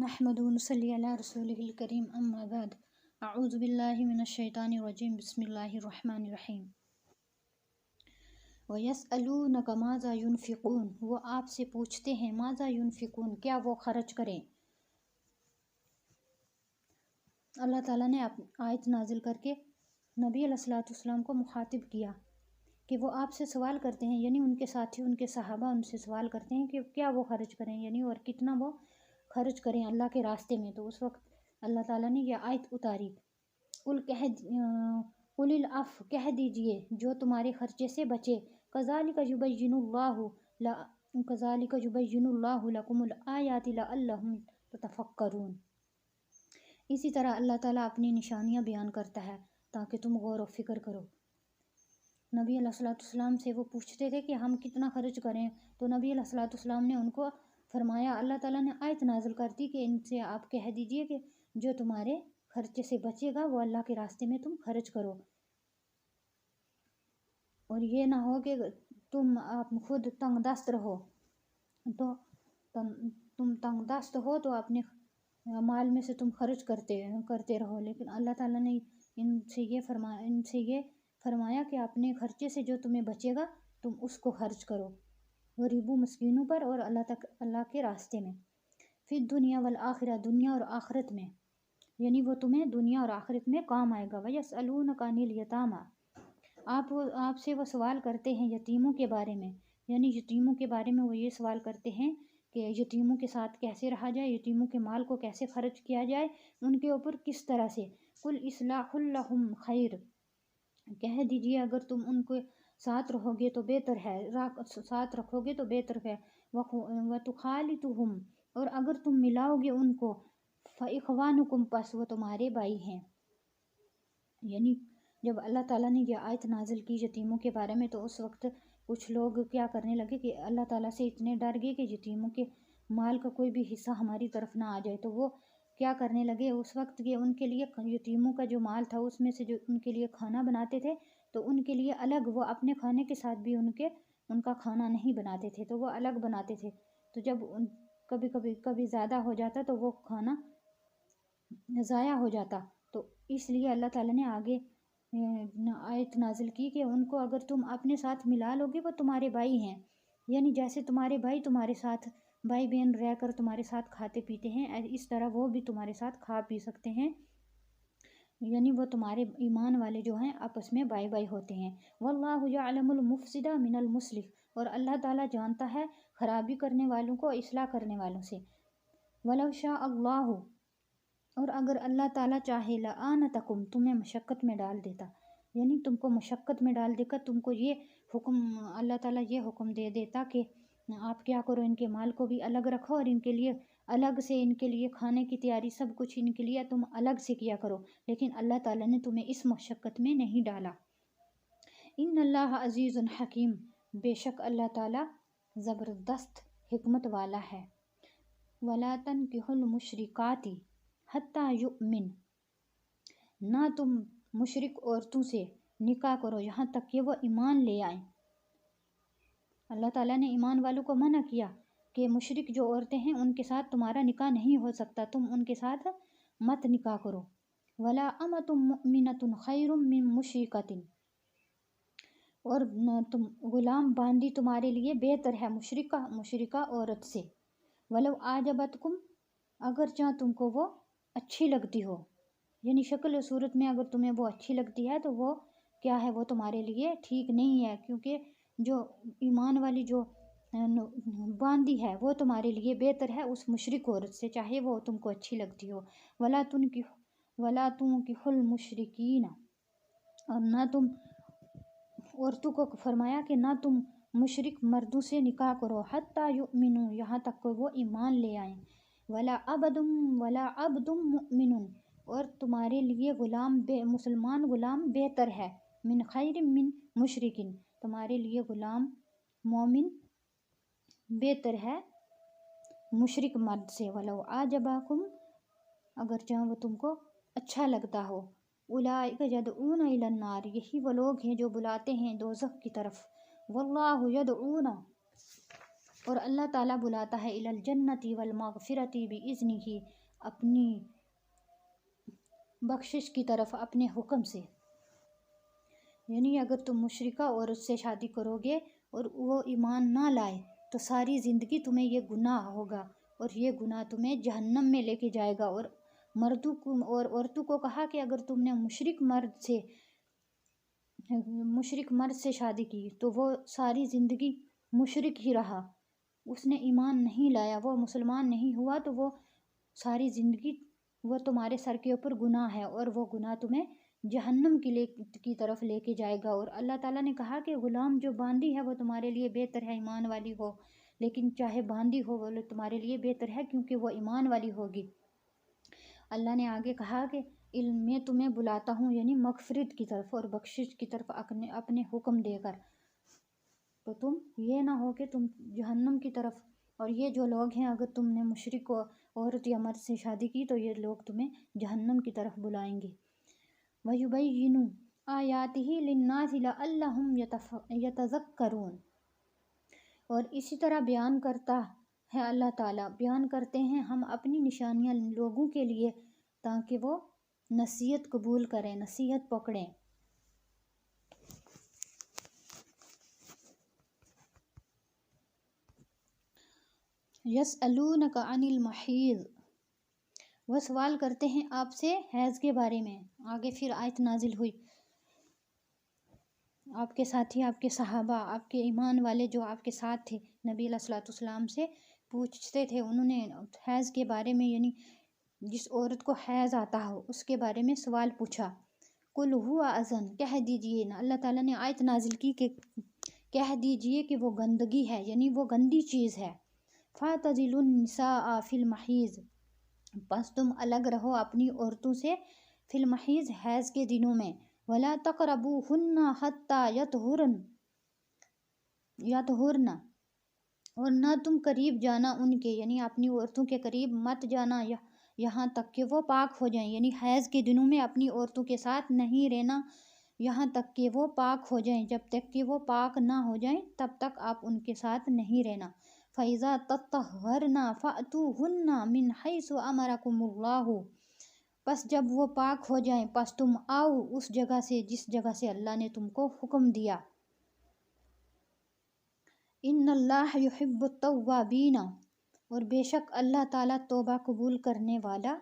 نحمد ونصلی علی رسولہ الکریم اما بعد اعوذ باللہ من الشیطان الرجیم بسم اللہ الرحمن الرحیم وَيَسْأَلُونَكَ مَاذَا يُنْفِقُونَ وہ آپ سے پوچھتے ہیں ماذا ينفقون کیا وہ خرچ کریں۔ اللہ تعالیٰ نے آیت نازل کر کے نبی علیہ الصلوۃ والسلام کو مخاطب کیا کہ وہ آپ سے سوال کرتے ہیں، یعنی ان کے ساتھی ان کے صحابہ ان سے سوال کرتے ہیں کہ کیا وہ خرچ کریں، یعنی اور کتنا وہ خرچ کریں اللہ کے راستے میں۔ تو اس وقت اللہ تعالیٰ نے یہ آیت اتاری، قُلِ الْعَفْوَ کہہ دیجئے جو تمہارے خرچے سے بچے، كَذَلِكَ يُبَيِّنُ اللَّهُ لَكُمُ الْآيَاتِ لَعَلَّكُمْ تَتَفَكَّرُونَ۔ اسی طرح اللہ تعالیٰ اپنی نشانیاں بیان کرتا ہے تاکہ تم غور و فکر کرو۔ نبی علیہ الصلوۃ والسلام سے وہ پوچھتے تھے کہ ہم کتنا خرچ کریں، تو نبی علیہ الصلوۃ والسلام نے ان کو فرمایا، اللہ تعالیٰ نے آیت نازل کر دی کہ ان سے آپ کہہ دیجئے کہ جو تمہارے خرچے سے بچے گا وہ اللہ کے راستے میں تم خرچ کرو، اور یہ نہ ہو کہ تم آپ خود تنگ دست رہو، تو تم تنگ دست ہو تو اپنے مال میں سے تم خرچ کرتے رہو۔ لیکن اللہ تعالیٰ نے ان سے یہ فرمایا کہ اپنے خرچے سے جو تمہیں بچے گا تم اس کو خرچ کرو، غریبوں مسکینوں پر اور اللہ کے راستے میں، فی الدنیا والآخرہ دنیا اور آخرت میں، یعنی وہ تمہیں دنیا اور آخرت میں کام آئے گا۔ وَيَسْأَلُونَكَ عَنِ الْيَتَامَىٰ آپ سے وہ سوال کرتے ہیں یتیموں کے بارے میں، یعنی یتیموں کے بارے میں وہ یہ سوال کرتے ہیں کہ یتیموں کے ساتھ کیسے رہا جائے، یتیموں کے مال کو کیسے خرچ کیا جائے، ان کے اوپر کس طرح سے۔ قُلْ إِصْلَاحٌ لَهُمْ خَيْرٌ کہہ دیجئے اگر تم ان کے ساتھ رہو گے تو بہتر ہے، ساتھ رکھو گے تو بہتر ہے۔ وَتُخَالِطُهُمْ اور اگر تم ملاؤ گے ان کو، فَإِخْوَانُكُمْ پس وہ تمہارے بھائی ہیں۔ یعنی جب اللہ تعالیٰ نے یہ آیت نازل کی یتیموں کے بارے میں تو اس وقت کچھ لوگ کیا کرنے لگے کہ اللہ تعالیٰ سے اتنے ڈر گئے کہ یتیموں کے مال کا کوئی بھی حصہ ہماری طرف نہ آ جائے، تو وہ کیا کرنے لگے اس وقت کہ ان کے لیے یتیموں کا جو مال تھا اس میں سے جو ان کے لیے کھانا بناتے تھے تو ان کے لیے الگ، وہ اپنے کھانے کے ساتھ بھی ان کا کھانا نہیں بناتے تھے، تو وہ الگ بناتے تھے۔ تو جب کبھی زیادہ ہو جاتا تو وہ کھانا ضائع ہو جاتا، تو اس لیے اللہ تعالیٰ نے آگے آیت نازل کی کہ ان کو اگر تم اپنے ساتھ ملا لو گے وہ تمہارے بھائی ہیں، یعنی جیسے تمہارے بھائی تمہارے ساتھ بھائی بہن رہ کر تمہارے ساتھ کھاتے پیتے ہیں، اس طرح وہ بھی تمہارے ساتھ کھا پی سکتے ہیں، یعنی وہ تمہارے ایمان والے جو ہیں آپس میں بھائی بھائی ہوتے ہیں۔ وَاللَّهُ يَعْلَمُ الْمُفْسِدَ مِنَ الْمُصْلِحِ اور اللہ تعالیٰ جانتا ہے خرابی کرنے والوں کو اصلاح کرنے والوں سے۔ وَلَوْ شَاءَ اللَّهُ اور اگر اللہ تعالیٰ چاہے لَأَعْنَتَكُمْ تمہیں مشقت میں ڈال دیتا، یعنی تم کو مشقت میں ڈال دے کر تم کو یہ حکم، اللہ تعالیٰ یہ حکم دے دیتا کہ آپ کیا کرو ان کے مال کو بھی الگ رکھو اور ان کے لیے الگ سے ان کے لیے کھانے کی تیاری سب کچھ ان کے لیے تم الگ سے کیا کرو، لیکن اللہ تعالیٰ نے تمہیں اس مشقت میں نہیں ڈالا۔ ان اللہ عزیز حکیم بے شک اللہ تعالیٰ زبردست حکمت والا ہے۔ وَلَا تَنكِحُوا الْمُشْرِكَاتِ حَتَّى يُؤْمِنْ نہ تم مشرک عورتوں سے نکاح کرو یہاں تک کہ وہ ایمان لے آئیں۔ اللہ تعالیٰ نے ایمان والوں کو منع کیا کہ مشرک جو عورتیں ہیں ان کے ساتھ تمہارا نکاح نہیں ہو سکتا، تم ان کے ساتھ مت نکاح کرو۔ وَلَا أَمَةٌ مُؤْمِنَةٌ خَيْرٌ مِّن مُشْرِكَةٍ اور تم غلام باندی تمہارے لیے بہتر ہے مشرکہ عورت سے۔ وَلَوْ أَعْجَبَتْكُمْ اگرچہ تم کو وہ اچھی لگتی ہو، یعنی شکل و صورت میں اگر تمہیں وہ اچھی لگتی ہے تو وہ کیا ہے، وہ تمہارے لیے ٹھیک نہیں ہے، کیونکہ جو ایمان والی جو باندی ہے وہ تمہارے لیے بہتر ہے اس مشرک عورت سے، چاہے وہ تم کو اچھی لگتی ہو۔ وَلَا تُنكِحُوا الْمُشْرِكِينَ اور نہ تم عورتوں کو فرمایا کہ نہ تم مشرک مردوں سے نکاح کرو، حَتَّى يُؤْمِنُوا یہاں تک کہ وہ ایمان لے آئیں۔ وَلَا عَبْدٌ مُؤْمِنٌ اور تمہارے لیے مسلمان غلام بہتر ہے، من خیر من مشرکن تمہارے لیے غلام مومن بہتر ہے مشرک مرد سے۔ وَلَوْ أَعْجَبَكُمْ اگرچہ وہ تم کو اچھا لگتا ہو۔ أُولَٰئِكَ يَدْعُونَ إِلَى النَّارِ یہی وہ لوگ ہیں جو بلاتے ہیں دوزخ کی طرف۔ وَاللَّهُ يَدْعُونَ اور اللہ تعالیٰ بلاتا ہے الی الجنت والمغفرت باذنہ، اپنی بخشش کی طرف اپنے حکم سے۔ یعنی اگر تم مشرکہ عورت سے شادی کرو گے اور وہ ایمان نہ لائے تو ساری زندگی تمہیں یہ گناہ ہوگا، اور یہ گناہ تمہیں جہنم میں لے کے جائے گا۔ اور مردوں کو اور عورتوں کو کہا کہ اگر تم نے مشرک مرد سے شادی کی تو وہ ساری زندگی مشرک ہی رہا، اس نے ایمان نہیں لایا، وہ مسلمان نہیں ہوا، تو وہ ساری زندگی وہ تمہارے سر کے اوپر گناہ ہے، اور وہ گناہ تمہیں جہنم کی طرف لے کے جائے گا۔ اور اللہ تعالیٰ نے کہا کہ غلام جو باندی ہے وہ تمہارے لیے بہتر ہے ایمان والی ہو، لیکن چاہے باندی ہو وہ تمہارے لیے بہتر ہے کیونکہ وہ ایمان والی ہوگی۔ اللہ نے آگے کہا کہ میں تمہیں بلاتا ہوں یعنی مغفرت کی طرف اور بخشش کی طرف اپنے حکم دے کر، تو تم یہ نہ ہو کہ تم جہنم کی طرف۔ اور یہ جو لوگ ہیں اگر تم نے مشرک عورت یا مرد سے شادی کی تو یہ لوگ تمہیں جہنم کی طرف بلائیں گے۔ وَيُبَيِّنُ آیَاتِهِ لِلنَّاسِ لَعَلَّهُمْ يَتَذَكَّرُونَ، اور اسی طرح بیان کرتا ہے اللہ تعالیٰ، بیان کرتے ہیں ہم اپنی نشانیاں لوگوں کے لیے تاکہ وہ نصیحت قبول کریں، نصیحت پکڑیں۔ یسألونک عن المحیض، وہ سوال کرتے ہیں آپ سے حیض کے بارے میں۔ آگے پھر آیت نازل ہوئی، آپ کے ساتھی، آپ کے صحابہ، آپ کے ایمان والے جو آپ کے ساتھ تھے نبی علیہ الصلوۃ والسلام سے پوچھتے تھے، انہوں نے حیض کے بارے میں یعنی جس عورت کو حیض آتا ہو اس کے بارے میں سوال پوچھا۔ قل هو اذن، کہہ دیجئے نا، اللہ تعالیٰ نے آیت نازل کی کہ کہہ دیجئے کہ وہ گندگی ہے، یعنی وہ گندی چیز ہے۔ فاعتزلوا النساء فی المحیض، بس تم الگ رہو اپنی عورتوں سے فی المحیض حیض کے دنوں میں۔ ولا تقربوہن حتی یطہرن، اور نہ تم قریب جانا ان کے، یعنی اپنی عورتوں کے قریب مت جانا یہاں تک کہ وہ پاک ہو جائیں، یعنی حیض کے دنوں میں اپنی عورتوں کے ساتھ نہیں رہنا یہاں تک کہ وہ پاک ہو جائیں، جب تک کہ وہ پاک نہ ہو جائیں تب تک آپ ان کے ساتھ نہیں رہنا۔ فَإِذَا تَطَّهَّرْنَ فَأْتُوهُنَّ مِنْ حَيْثُ أَمَرَكُمُ اللَّهُ، پس جب وہ پاک ہو جائیں پس تم آؤ اس جگہ سے جس جگہ سے اللہ نے تم کو حکم دیا۔ ان اللہ یحب التوابین، اور بے شک اللہ تعالیٰ توبہ قبول کرنے والا،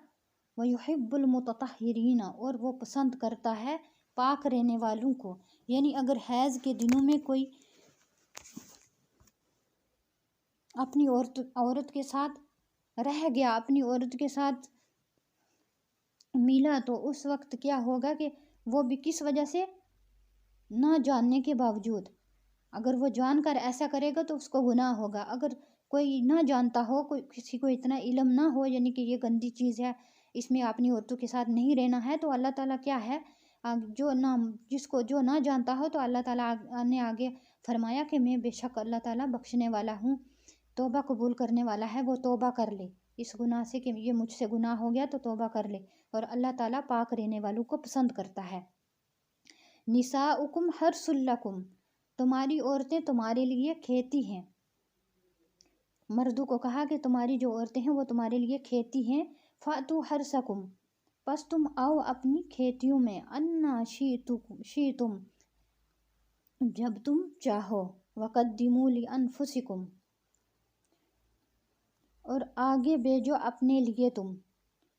ویحب المتطہرین، اور وہ پسند کرتا ہے پاک رہنے والوں کو۔ یعنی اگر حیض کے دنوں میں کوئی اپنی عورت کے ساتھ رہ گیا، اپنی عورت کے ساتھ ملا، تو اس وقت کیا ہوگا کہ وہ بھی کس وجہ سے نہ جاننے کے باوجود، اگر وہ جان کر ایسا کرے گا تو اس کو گناہ ہوگا۔ اگر کوئی نہ جانتا ہو، کوئی کسی کو اتنا علم نہ ہو یعنی کہ یہ گندی چیز ہے، اس میں اپنی عورتوں کے ساتھ نہیں رہنا ہے، تو اللہ تعالیٰ کیا ہے جو نہ جانتا ہو تو اللہ تعالیٰ نے آگے فرمایا کہ میں بے شک اللہ تعالیٰ بخشنے والا ہوں، توبہ قبول کرنے والا ہے، وہ توبہ کر لے اس گناہ سے کہ یہ مجھ سے گناہ ہو گیا تو توبہ کر لے، اور اللہ تعالیٰ پاک رہنے والوں کو پسند کرتا ہے۔ نساؤکم حرث لکم، تمہاری عورتیں تمہارے لیے کھیتی ہیں۔ مردوں کو کہا کہ تمہاری جو عورتیں ہیں وہ تمہارے لیے کھیتی ہیں۔ فأتوا حرثکم، پس تم آؤ اپنی کھیتیوں میں، انا شئتم، جب تم چاہو، وقدموا لانفسکم، اور آگے بھیجو اپنے لیے تم،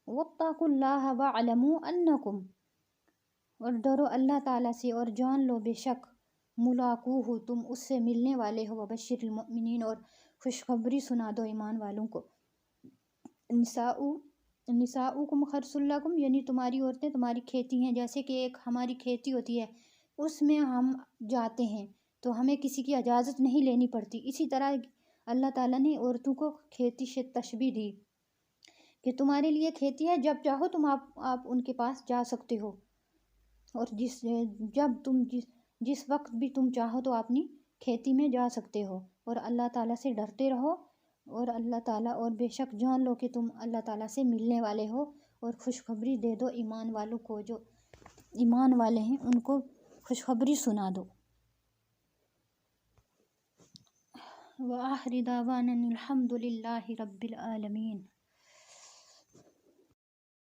واتقوا اللہ واعلموا انکم، اور ڈرو اللہ تعالیٰ سے اور جان لو بے شک ملاقوہ، تم اس سے ملنے والے ہو۔ وبشر المؤمنین، اور خوشخبری سنا دو ایمان والوں کو۔ نساؤکم حرث لکم، یعنی تمہاری عورتیں تمہاری کھیتی ہیں، جیسے کہ ایک ہماری کھیتی ہوتی ہے اس میں ہم جاتے ہیں تو ہمیں کسی کی اجازت نہیں لینی پڑتی، اسی طرح اللہ تعالیٰ نے عورتوں کو کھیتی سے تشبیہ دی کہ تمہارے لیے کھیتی ہے، جب چاہو تم آپ ان کے پاس جا سکتے ہو، اور جس وقت بھی تم چاہو تو اپنی کھیتی میں جا سکتے ہو، اور اللہ تعالیٰ سے ڈرتے رہو، اور اللہ تعالیٰ، اور بے شک جان لو کہ تم اللہ تعالیٰ سے ملنے والے ہو، اور خوشخبری دے دو ایمان والوں کو، جو ایمان والے ہیں ان کو خوشخبری سنا دو۔ وآخر دعوانا الحمد للہ رب العالمین۔